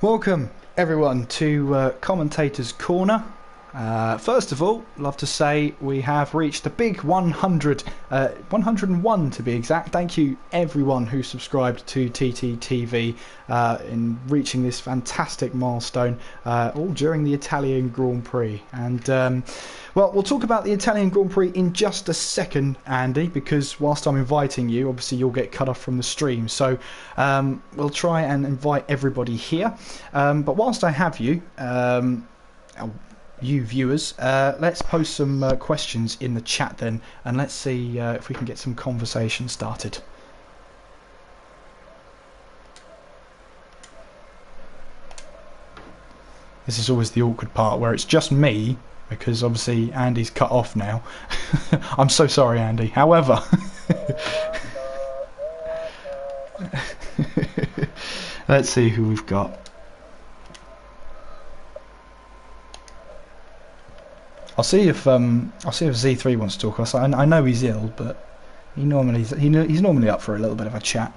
Welcome everyone to Commentators Corner. First of all, love to say we have reached the big 100, 101 to be exact. Thank you everyone who subscribed to TTTV in reaching this fantastic milestone, all during the Italian Grand Prix. And well, we'll talk about the Italian Grand Prix in just a second, Andy, because whilst I'm inviting you, obviously you'll get cut off from the stream. So we'll try and invite everybody here. But whilst I have you, you viewers, let's post some questions in the chat then, and let's see if we can get some conversation started. This is always the awkward part where it's just me, because obviously Andy's cut off now. I'm so sorry, Andy. However, let's see who we've got. I'll see if Z3 wants to talk. I know he's ill, but he's normally up for a little bit of a chat.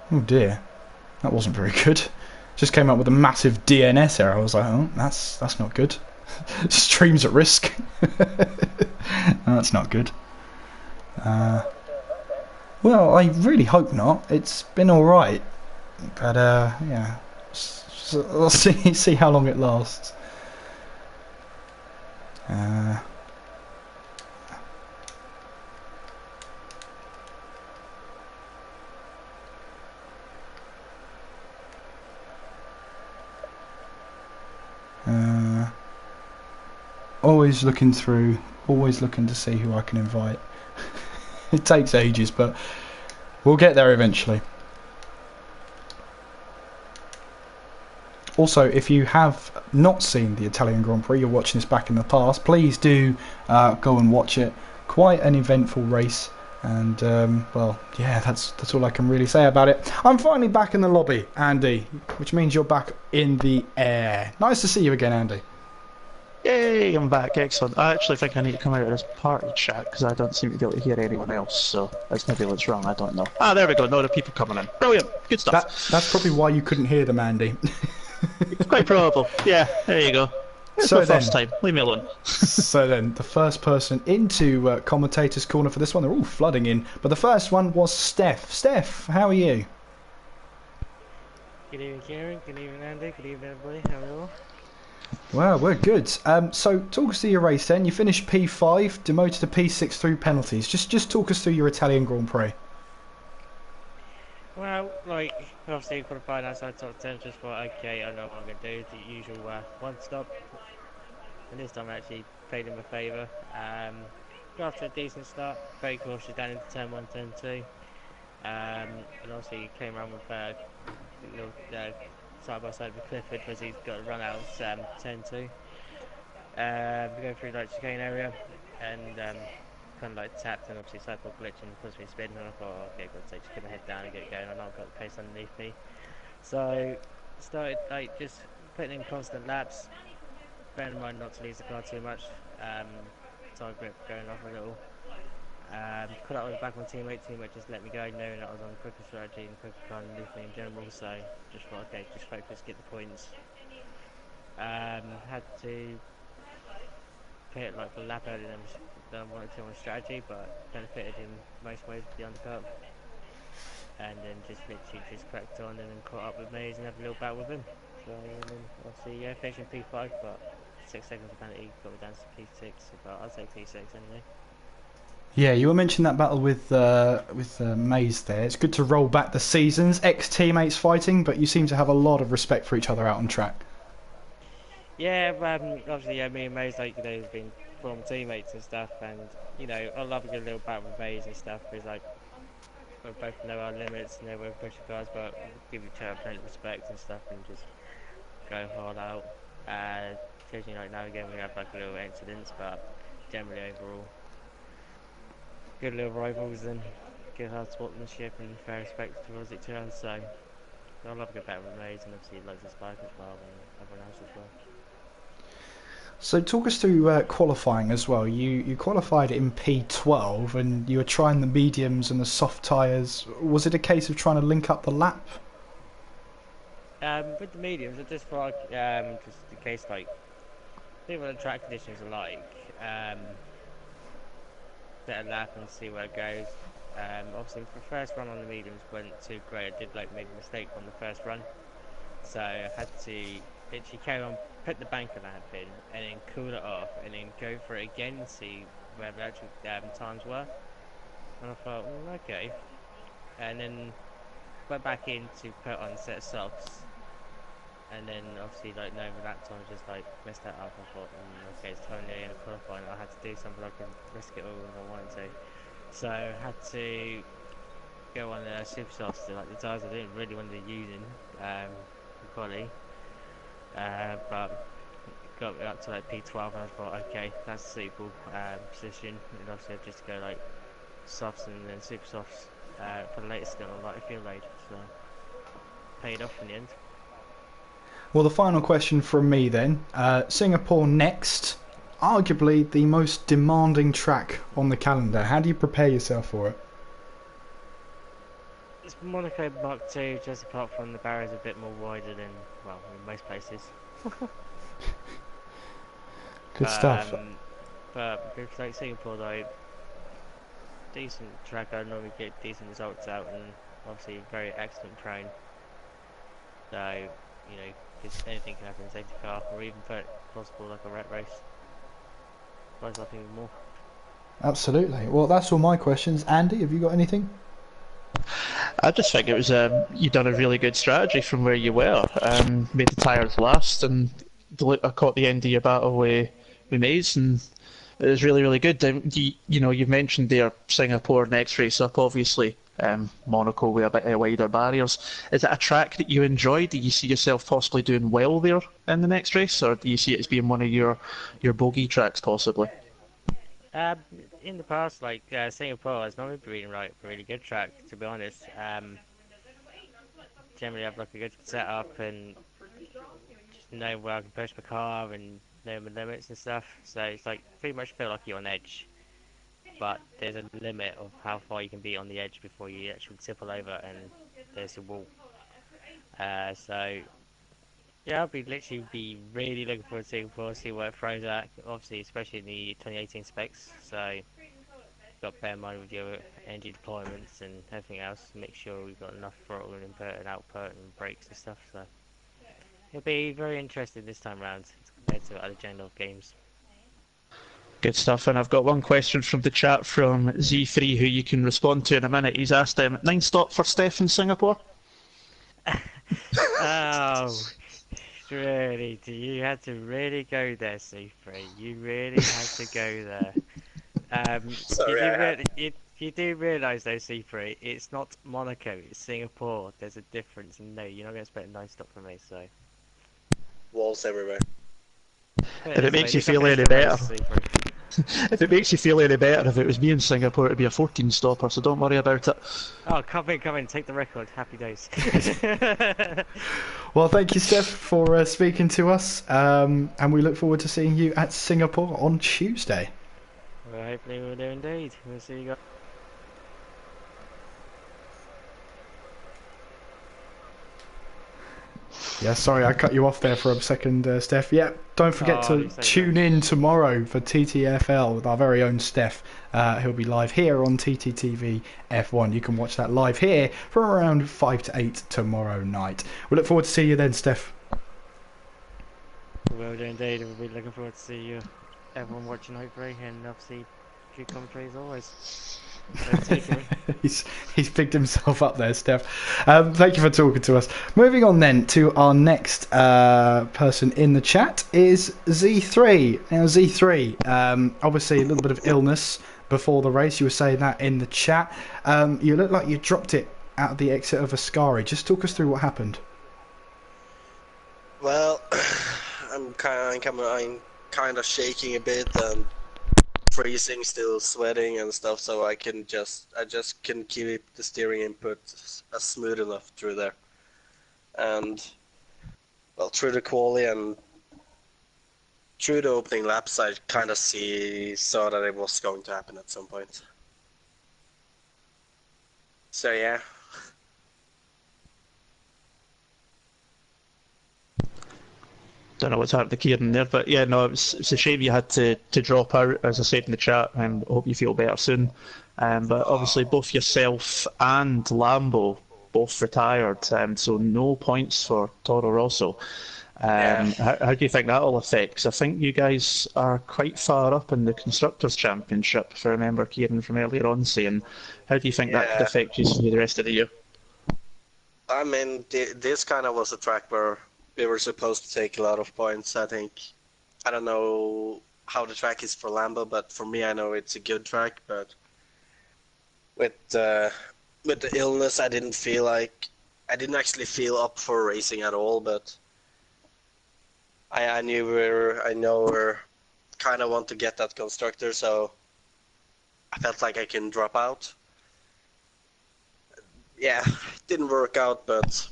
Oh dear, that wasn't very good. Just came up with a massive DNS error. I was like, oh, that's not good. Stream's at risk. That's not good. Well, I really hope not. It's been all right, but yeah, so we'll see how long it lasts. Always looking through, always looking to see who I can invite. It takes ages, but we'll get there eventually. Also, if you have not seen the Italian Grand Prix, you're watching this back in the past, please do go and watch it. Quite an eventful race, and well, yeah, that's all I can really say about it. I'm finally back in the lobby, Andy, which means you're back in the air. Nice to see you again, Andy. Yay, I'm back, excellent. I actually think I need to come out of this party chat because I don't seem to be able to hear anyone else, so that's maybe what's wrong, I don't know. Ah, there we go, no, the people coming in. Brilliant, good stuff. That's probably why you couldn't hear them, Andy. It's quite probable, yeah, there you go. It's the first time, leave me alone. So then, the first person into Commentators Corner for this one, they're all flooding in, but the first one was Steph. Steph, how are you? Good evening, Kieran. Good evening, Andy. Good evening, everybody. How are you all? Well, we're good. So talk us through your race then. You finished P5, demoted to P6 through penalties. Just talk us through your Italian Grand Prix. Well, like, obviously qualified outside top 10, just thought, okay, I know what I'm going to do. The usual one stop. And this time I actually played in my favour. Got off to a decent start. Very cautious down into turn 1, turn 2. And obviously came around with a little side by side with Clifford because he's got to run out of turn 2. We go through like chicane area and kind of like tapped and obviously cycle glitching because we spin and I thought, okay, got to just get my head down and get going. And I've got the pace underneath me, so started like just putting in constant laps, bearing in mind not to lose the car too much. Side grip going off a little. Caught up with the back of my teammate just let me go, knowing that I was on quicker strategy and quicker car underneath me in general, so just thought, okay, just focus, get the points. Had to hit like a lap earlier than I wanted to on strategy, but benefited in most ways with the undercut. And then just literally just cracked on and then caught up with Mays and had a little battle with him. So and then obviously, yeah, finishing P5, but 6 seconds of penalty got me down to P6, but I'd say P6 anyway. Yeah, you were mentioning that battle with Mays there. It's good to roll back the seasons, ex-teammates fighting, but you seem to have a lot of respect for each other out on track. Yeah, obviously, yeah, me and Mays, like, you know, have been former teammates and stuff, and, you know, I love a good little battle with Mays and stuff, because, like, we both know our limits, know where we push the cars, but give each other plenty of respect and stuff, and just go hard out. Occasionally, like now and again, we have like little incidents, but generally overall, good little rivals and good hard sportsmanship and fair respect towards each other. So I love a good battle with mates, and obviously loads of Spike as well, and everyone else as well. So talk us through qualifying as well. You qualified in P12 and you were trying the mediums and the soft tyres. Was it a case of trying to link up the lap? With the mediums, I just thought just in case like see what the track conditions are like. Better lap and see where it goes. Obviously, the first run on the mediums wasn't too great. I did like make a mistake on the first run, so I had to literally carry on, put the banker lap in, and then cool it off, and then go for it again and see where the actual times were. And I thought, okay, and then went back in to put on a set of socks, and then obviously like no that time just like messed that up. I thought, okay, it's time to qualifying. I had to do something I can risk it all if I wanted to. So I had to go on the super softs, like the tyres I didn't really want to be using quality, but got up to like P12 and I thought, okay, that's a suitable position, and obviously I just go like softs and then super softs for the latest gun on lighter fuel load, so paid off in the end. Well, the final question from me then. Singapore next, arguably the most demanding track on the calendar. How do you prepare yourself for it? It's Monaco Mark II, just apart from the barriers a bit more wider than, well, in most places. Good stuff. But with like Singapore though, decent track, I normally get decent results out, and obviously very excellent train. So, you know, because anything can happen in safety car, or even possible like a rat race. Otherwise, nothing more. Absolutely. Well, that's all my questions. Andy, have you got anything? I just think it was you done a really good strategy from where you were. Made the tyres last, and I caught the end of your battle with Maze, and it was really, really good. You know, you've mentioned there Singapore next race up, obviously. Monaco with a bit wider barriers. Is it a track that you enjoy? Do you see yourself possibly doing well there in the next race, or do you see it as being one of your bogey tracks possibly? In the past, like Singapore has normally been like a really good track, to be honest. Generally have like a good setup and just know where I can push my car and know my limits and stuff. So it's like pretty much feel like you're on edge. But there's a limit of how far you can be on the edge before you actually tipple over and there's a wall. So yeah, I'll literally be really looking forward to Singapore, see what it throws at. Obviously, especially in the 2018 specs. So got to bear in mind with your energy deployments and everything else. Make sure we've got enough throttle and input and output and brakes and stuff. So it'll be very interesting this time round compared to other Gen of games. Good stuff, and I've got one question from the chat from Z3 who you can respond to in a minute. He's asked 9 stop for Steph in Singapore. Oh, really? You had to really go there, Z3. You really had to go there. Sorry, you do realise though, Z3, it's not Monaco, it's Singapore. There's a difference, and no, you're not going to expect a 9 stop from me, so. walls everywhere. If it makes you feel any better. If it makes you feel any better, if it was me in Singapore, it'd be a 14 stopper, so don't worry about it. Oh, come in, take the record. Happy days. Well, thank you, Steph, for speaking to us, and we look forward to seeing you at Singapore on Tuesday. Well, hopefully we'll do indeed. We'll see you guys. Yeah, sorry, I cut you off there for a second, Steph. Yeah, don't forget to tune in tomorrow for TTFL with our very own Steph. He'll be live here on TTTV F1. You can watch that live here from around 5 to 8 tomorrow night. We look forward to seeing you then, Steph. We will do indeed. We'll be looking forward to see you, everyone watching, hopefully, and obviously good commentary as always. He's picked himself up there, Steph. Thank you for talking to us. Moving on then to our next person in the chat is Z3. Now Z3, obviously a little bit of illness before the race. You were saying that in the chat. You look like you dropped it at the exit of Ascari. Just talk us through what happened. Well, I'm kind of shaking a bit and freezing, still sweating and stuff. So I just can keep the steering input smooth enough through there. And well, through the quali and through the opening laps, I kind of saw that it was going to happen at some point. So yeah. Don't know what's happened to Kieran there, but yeah, no, it's a shame you had to drop out, as I said in the chat, and I hope you feel better soon. But obviously both yourself and Lambo both retired, so no points for Toro Rosso. How do you think that will affect? Because I think you guys are quite far up in the Constructors' Championship, if I remember Kieran from earlier on saying. How do you think that could affect you through the rest of the year? I mean, this kind of was a track where we were supposed to take a lot of points, I think. I don't know how the track is for Lambo, but for me, I know it's a good track. But with the illness, I didn't actually feel up for racing at all. But I know we're kind of want to get that constructor, so I felt like I can drop out. Yeah, it didn't work out, but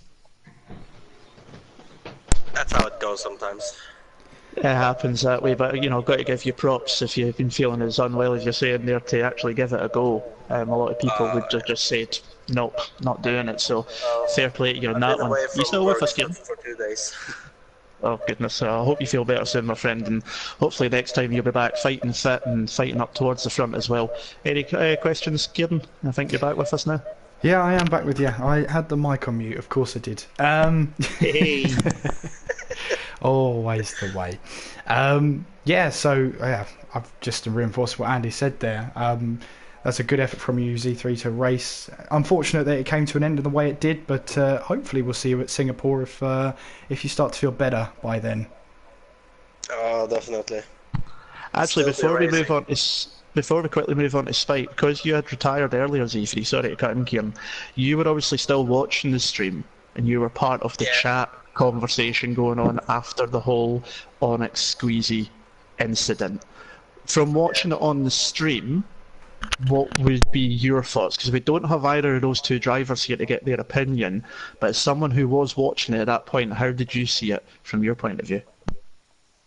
that's how it goes sometimes. It happens that way, but got to give you props if you've been feeling as unwell as you're saying there to actually give it a go. A lot of people would just said, nope, not doing it. So fair play to you on that one. You still with us, Kieran? For 2 days. Oh goodness, I hope you feel better soon, my friend, and hopefully next time you'll be back fighting fit and fighting up towards the front as well. Any questions, Kieran? I think you're back with us now. Yeah, I am back with you. I had the mic on mute, of course I did. Hey. Always the way. I've just reinforced what Andy said there. That's a good effort from you, Z3, to race. Unfortunate that it came to an end in the way it did, but hopefully we'll see you at Singapore if you start to feel better by then. Oh, definitely. Actually, before we quickly move on to Spike, because you had retired earlier, Z3, sorry to cut in, Kieran, you were obviously still watching the stream, and you were part of the chat conversation going on after the whole Onyx Squeezy incident. From watching it on the stream, what would be your thoughts? Because we don't have either of those two drivers here to get their opinion, but as someone who was watching it at that point, how did you see it from your point of view?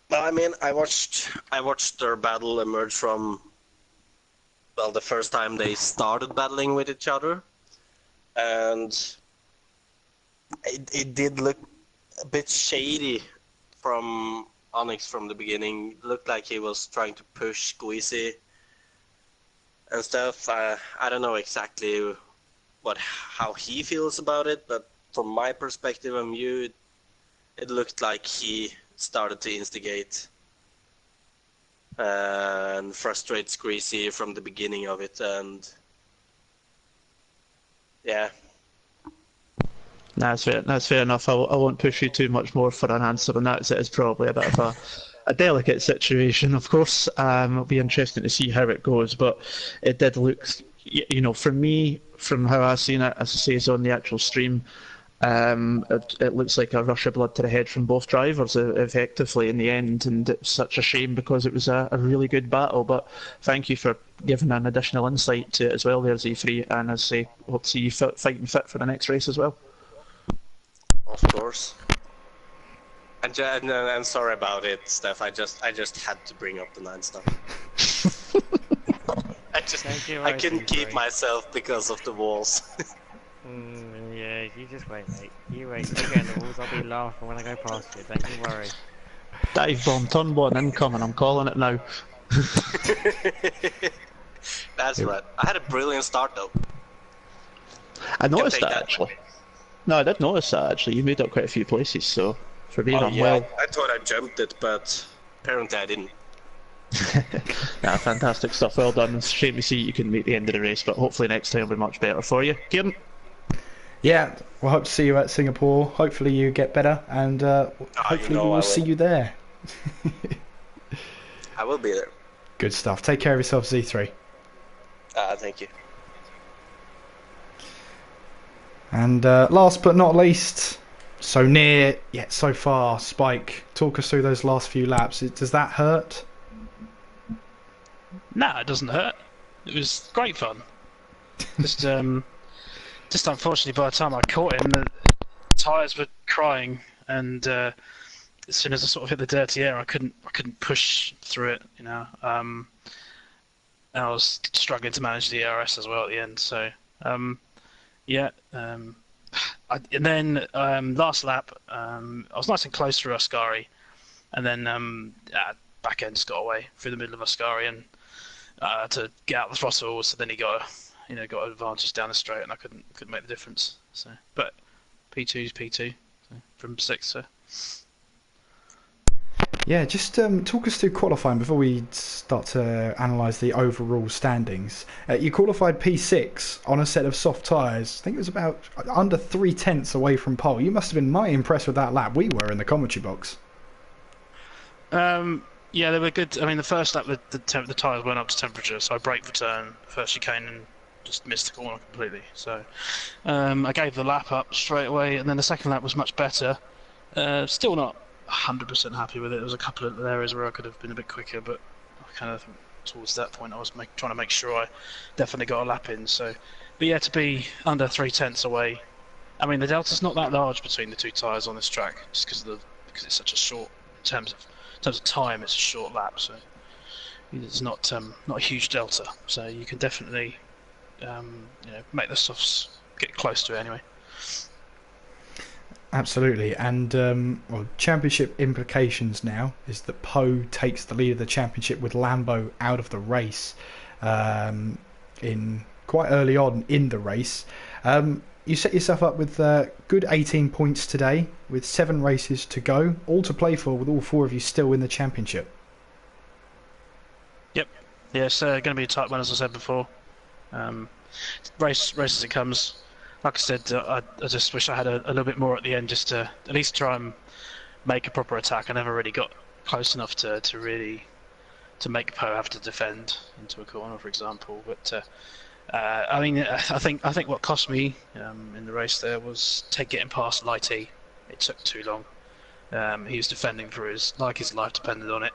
Well, I mean, I watched their battle emerge from, well, the first time they started battling with each other, and it did look a bit shady from Onyx from the beginning. It looked like he was trying to push Squeezy and stuff. I don't know exactly how he feels about it, but from my perspective and view, it looked like he started to instigate and frustrate Squeezy from the beginning of it, and yeah. That's fair enough. I won't push you too much more for an answer on that, as it is probably a bit of a delicate situation, of course. It'll be interesting to see how it goes, but it did look, for me, from how I've seen it, as it says on the actual stream, it looks like a rush of blood to the head from both drivers, effectively, in the end, and it's such a shame because it was a really good battle. But thank you for giving an additional insight to it as well there, Z3, and as I say, hope to see you fighting fit for the next race as well. Of course. And sorry about it, Steph. I just had to bring up the 9 stuff. I couldn't keep myself because of the walls. Yeah, you just wait, mate. You wait. You get in the walls, I'll be laughing when I go past you. Don't you worry. Dive bomb, turn 1 incoming. I'm calling it now. That's right. I had a brilliant start though. I noticed that actually. No, I did notice that actually. You made up quite a few places, so for being unwell. I thought I jumped it, but apparently I didn't. Fantastic stuff. Well done. It's a shame to see you couldn't meet the end of the race, but hopefully next time will be much better for you. Kieran? Yeah, we'll hope to see you at Singapore. Hopefully you get better, and hopefully we will see you there. I will be there. Good stuff. Take care of yourself, Z3. Thank you. And last but not least, so near yet so far, Spike. Talk us through those last few laps. Does that hurt? Nah, it doesn't hurt. It was great fun. Just unfortunately, by the time I caught him, the tyres were crying, and as soon as I sort of hit the dirty air, I couldn't push through it, you know. And I was struggling to manage the ERS as well at the end. So, yeah. And then last lap, I was nice and close through Ascari, and then back end just got away through the middle of Ascari and to get out the throttle. So then he got an advantage down the straight, and I couldn't make the difference. So, but P2 is P2 from 6th. So. Yeah, just talk us through qualifying before we start to analyse the overall standings. You qualified P6 on a set of soft tyres. I think it was about under 3/10 away from pole. You must have been mighty impressed with that lap. We were in the commentary box. Yeah, they were good. I mean, the first lap, the tyres went up to temperature, so I braked the turn, first chicane, and just missed the corner completely. So I gave the lap up straight away, and then the second lap was much better. Still not 100% happy with it. There was a couple of areas where I could have been a bit quicker, but I kind of towards that point I was trying to make sure I definitely got a lap in. So, but yeah, to be under 3/10 away. I mean, the delta's not that large between the two tyres on this track, just because it's such a short in terms of time. It's a short lap, so it's not a huge delta. So you can definitely make the softs get close to it anyway. Absolutely, and championship implications now is that Poe takes the lead of the championship with Lambo out of the race in quite early on in the race. You set yourself up with good 18 points today, with 7 races to go, all to play for, with all 4 of you still in the championship. Yep, yeah, it's going to be a tight one, as I said before. Race as it comes. Like I said, I just wish I had a little bit more at the end, just to at least try and make a proper attack. I never really got close enough to really make Poe have to defend into a corner, for example. But I mean, I think what cost me in the race there was getting past Lighty. It took too long. He was defending for his life depended on it.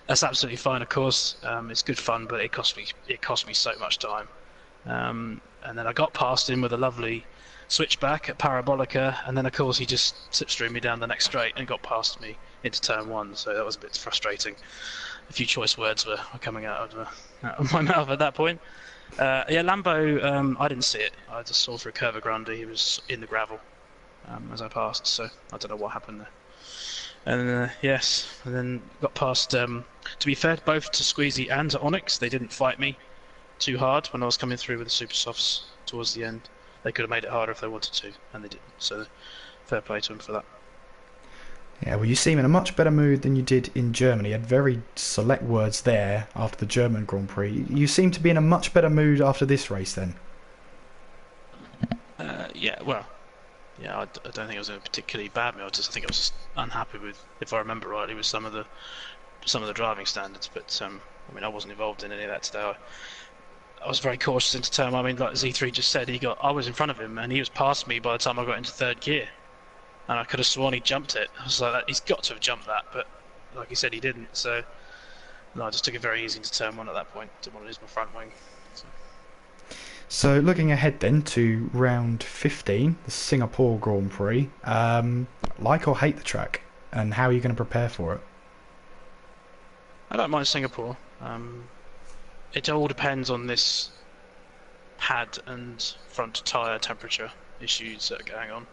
That's absolutely fine, of course. It's good fun, but it cost me so much time. And then I got past him with a lovely switchback at Parabolica, and then of course he just slipstreamed me down the next straight and got past me into turn 1, so that was a bit frustrating. A few choice words were coming out of my mouth at that point. Yeah, Lambo, I didn't see it. I just saw through Curva Grande. He was in the gravel as I passed, so I don't know what happened there. And yes, and then got past, to be fair, both to Squeezy and to Onyx, they didn't fight me too hard when I was coming through with the super softs towards the end. They could have made it harder if they wanted to, and they didn't. So fair play to them for that. Yeah, well, you seem in a much better mood than you did in Germany. You had very select words there after the German Grand Prix. You seem to be in a much better mood after this race then. Yeah, well, yeah, I don't think it was in a particularly bad mood. I think I was just unhappy with, if I remember rightly, with some of the driving standards. But I mean, I wasn't involved in any of that today. I was very cautious into turn. I mean, like Z3 just said, I was in front of him, and he was past me by the time I got into 3rd gear, and I could have sworn he jumped it. I was like, he's got to have jumped that, but like he said, he didn't. So no, I just took it very easy into turn 1 at that point. Didn't want to lose my front wing. So looking ahead then to round 15, the Singapore Grand Prix. Like or hate the track, and how are you going to prepare for it? I don't mind Singapore. It all depends on this pad and front tyre temperature issues that are going on.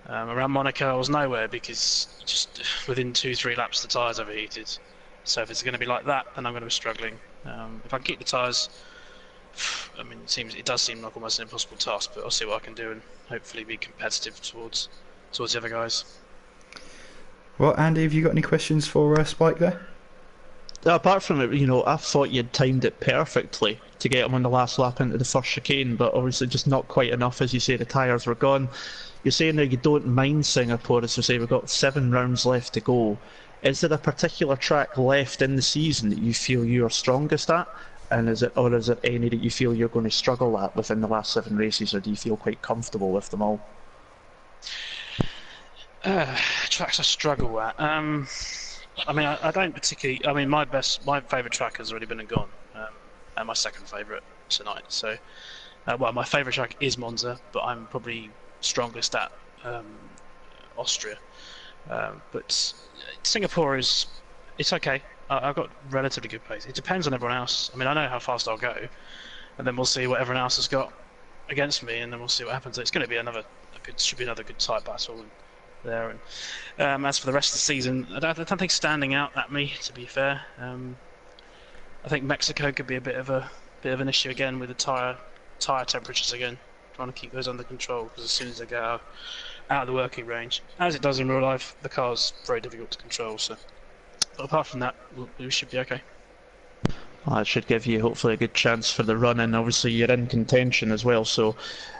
Around Monaco I was nowhere because just within 2-3 laps the tyres overheated. So if it's going to be like that, then I'm going to be struggling. If I can keep the tyres, I mean, it does seem like almost an impossible task, but I'll see what I can do and hopefully be competitive towards the other guys. Well, Andy, have you got any questions for Spike there? Apart from it, I thought you'd timed it perfectly to get him on the last lap into the first chicane, but obviously just not quite enough. As you say, the tyres were gone. You're saying that you don't mind Singapore, as you say, we've got 7 rounds left to go. Is there a particular track left in the season that you feel you are strongest at? And is there any that you feel you're going to struggle at within the last 7 races, or do you feel quite comfortable with them all? Tracks I struggle at. I mean, I don't particularly. I mean, my favourite track has already been and gone, and my second favourite tonight. So, well, my favourite track is Monza, but I'm probably strongest at Austria. But Singapore it's okay. I've got relatively good pace. It depends on everyone else. I mean, I know how fast I'll go, and then we'll see what everyone else has got against me, and then we'll see what happens. It's going to be another good tight battle there. And as for the rest of the season, I don't think standing out at me. To be fair, I think Mexico could be a bit of an issue again with the tire temperatures again. Trying to keep those under control, because as soon as they get out of the working range, as it does in real life, the car's very difficult to control. So, but apart from that, we should be okay. Well, that should give you hopefully a good chance for the run-in. Obviously, you're in contention as well, so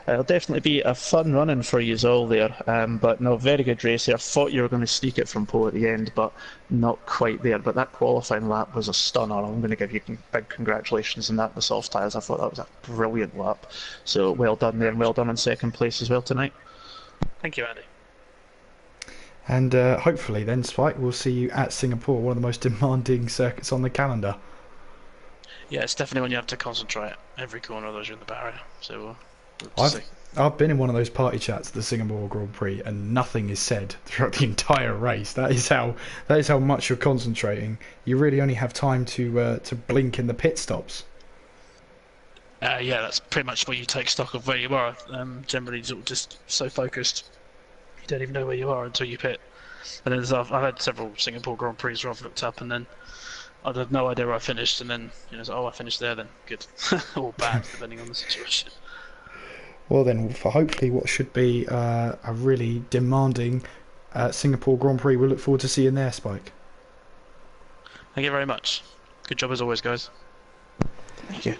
it'll definitely be a fun run-in for you all there. But no, very good race there. I thought you were going to sneak it from pole at the end, but not quite there. But that qualifying lap was a stunner. I'm going to give you big congratulations on that, the soft tyres. I thought that was a brilliant lap. So well done there, and well done in second place as well tonight. Thank you, Andy. And hopefully then, Spike, we'll see you at Singapore, one of the most demanding circuits on the calendar. Yeah, it's definitely when you have to concentrate every corner of those in the barrier. So we'll see. I've been in one of those party chats at the Singapore Grand Prix, and nothing is said throughout the entire race. That is how much you're concentrating. You really only have time to blink in the pit stops. Yeah, that's pretty much where you take stock of where you are. Generally, just so focused, you don't even know where you are until you pit. And then I've had several Singapore Grand Prix where I've looked up and then I'd have no idea where I finished, and then I finished there. Then good, or bad, depending on the situation. Well, then, for hopefully what should be a really demanding Singapore Grand Prix, we'll look forward to seeing there, Spike. Thank you very much. Good job as always, guys. Thank you.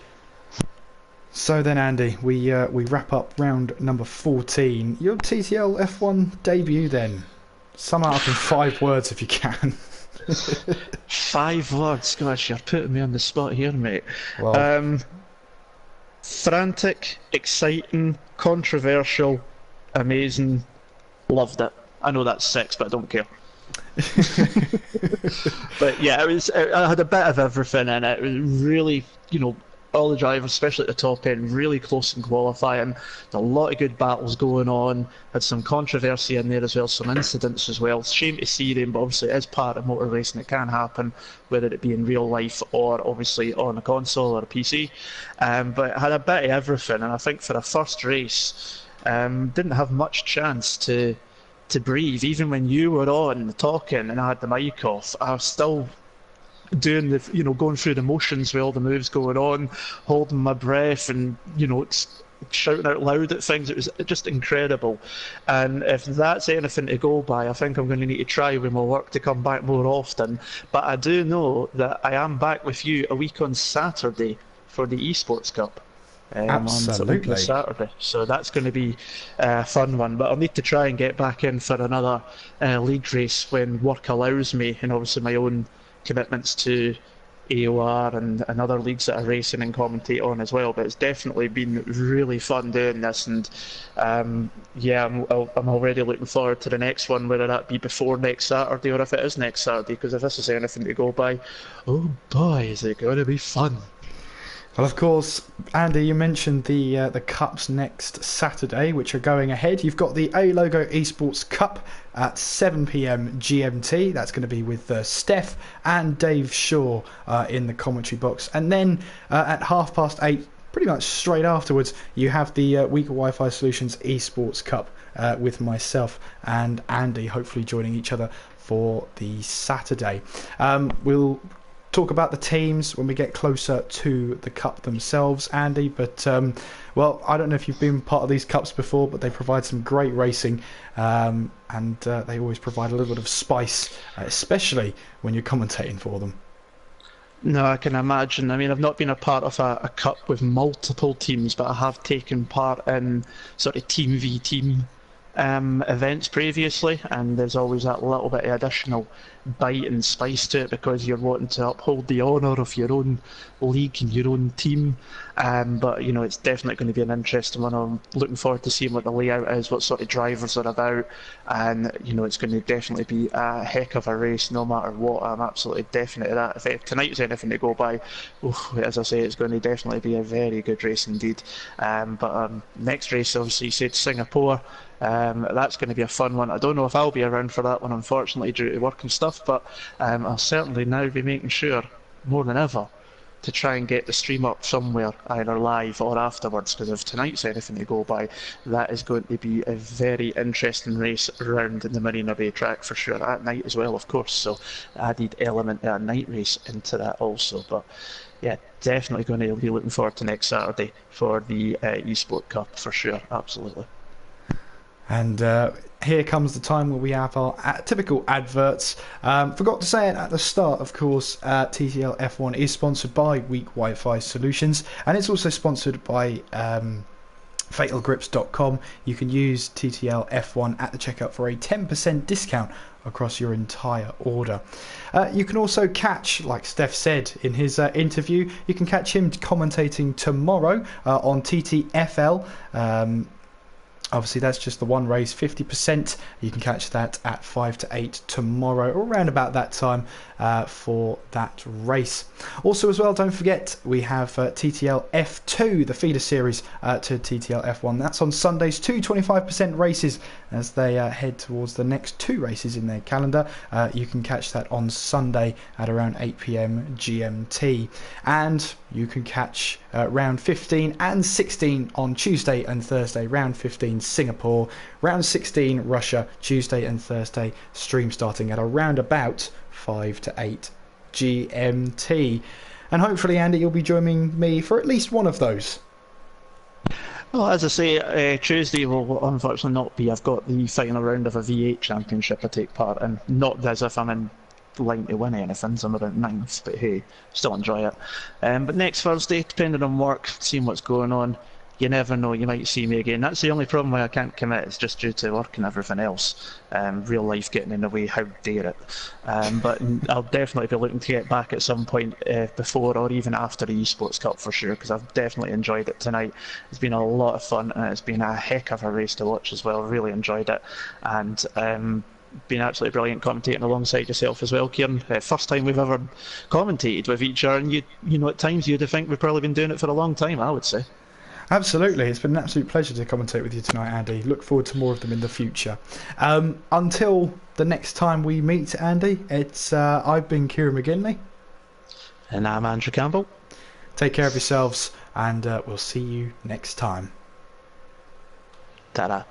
So then, Andy, we wrap up round number 14. Your TTL F1 debut, then. Sum it up in 5 words if you can. 5 words? Gosh, you're putting me on the spot here, mate. Well, frantic, exciting, controversial, amazing, loved it. I know that's 6, but I don't care. But yeah, I had a bit of everything in it. It was really, all the drivers, especially at the top end, really close in qualifying. A lot of good battles going on. Had some controversy in there as well, some incidents as well. Shame to see them, but obviously it is part of motor racing. It can happen, whether it be in real life or obviously on a console or a PC. But it had a bit of everything, and I think for a first race, didn't have much chance to breathe. Even when you were on talking and I had the mic off, I was still doing the going through the motions with all the moves going on, holding my breath and shouting out loud at things. It was just incredible, and if that's anything to go by, I think I'm going to need to try with my work to come back more often. But I do know that I am back with you a week on Saturday for the Esports Cup. Absolutely. On Saturday, so that's going to be a fun one. But I'll need to try and get back in for another league race when work allows me, and obviously my own commitments to AOR and other leagues that I racing and commentate on as well. But it's definitely been really fun doing this, and I'm already looking forward to the next one, whether that be before next Saturday or if it is next Saturday, because if this is anything to go by, oh boy, is it going to be fun. Well, of course, Andy, you mentioned the Cups next Saturday, which are going ahead. You've got the A Logo Esports Cup at 7 PM GMT. That's going to be with Steph and Dave Shaw in the commentary box. And then at 8:30, pretty much straight afterwards, you have the Weaker Wi-Fi Solutions Esports Cup with myself and Andy, hopefully joining each other for the Saturday. We'll talk about the teams when we get closer to the cup themselves, Andy, but well, I don't know if you've been part of these cups before, but they provide some great racing, and they always provide a little bit of spice, especially when you're commentating for them. No, I can imagine. I mean, I've not been a part of a cup with multiple teams, but I have taken part in sort of team v team events previously, and there's always that little bit of additional bite and spice to it because you're wanting to uphold the honour of your own league and your own team. But you know, it's definitely going to be an interesting one. I'm looking forward to seeing what the layout is, what sort of drivers are about, and you know, it's going to definitely be a heck of a race no matter what. I'm absolutely definite of that. If tonight's anything to go by, as I say, it's going to definitely be a very good race indeed. But next race, obviously, you said Singapore. That's going to be a fun one. I don't know if I'll be around for that one, unfortunately, due to work and stuff, but I'll certainly now be making sure, more than ever, to try and get the stream up somewhere, either live or afterwards, because if tonight's anything to go by, that is going to be a very interesting race around in the Marina Bay track for sure, at night as well, of course, so added element of a night race into that also. But yeah, definitely going to be looking forward to next Saturday for the eSport Cup for sure, absolutely. And here comes the time where we have our typical adverts. Forgot to say it at the start, of course, TTL F1 is sponsored by Weak Wi-Fi Solutions, and it's also sponsored by fatalgrips.com. You can use TTL F1 at the checkout for a 10% discount across your entire order. You can also catch, like Steph said in his interview, you can catch him commentating tomorrow on TTFL. Obviously, that's just the one race, 50%. You can catch that at 5 to 8 tomorrow, or around about that time for that race. Also, as well, don't forget, we have TTL F2, the feeder series to TTL F1. That's on Sundays, 2 25% races as they head towards the next 2 races in their calendar. You can catch that on Sunday at around 8 PM GMT. And you can catch round 15 and 16 on Tuesday and Thursday. Round 15 Singapore, round 16 Russia, Tuesday and Thursday, stream starting at around about 5 to 8 GMT. And hopefully, Andy, you'll be joining me for at least one of those. Well, as I say, Tuesday will unfortunately not be. I've got the final round of a V8 championship I take part in. Not as if I'm in line to win anything, so I'm about 9th, but hey, still enjoy it. But next Thursday, depending on work, seeing what's going on, you never know, you might see me again. That's the only problem why I can't commit, it's just due to work and everything else. Real life getting in the way, how dare it. But I'll definitely be looking to get back at some point before or even after the Esports Cup for sure, because I've definitely enjoyed it tonight. It's been a lot of fun, and it's been a heck of a race to watch as well. Really enjoyed it, and been absolutely brilliant commentating alongside yourself as well, Kieran. First time we've ever commentated with each other, and you know, at times you'd think we've probably been doing it for a long time, I would say. Absolutely, it's been an absolute pleasure to commentate with you tonight, Andy. Look forward to more of them in the future. Until the next time we meet, Andy, it's I've been Kieran McGinley. And I'm Andrew Campbell. Take care of yourselves, and we'll see you next time. Ta-da.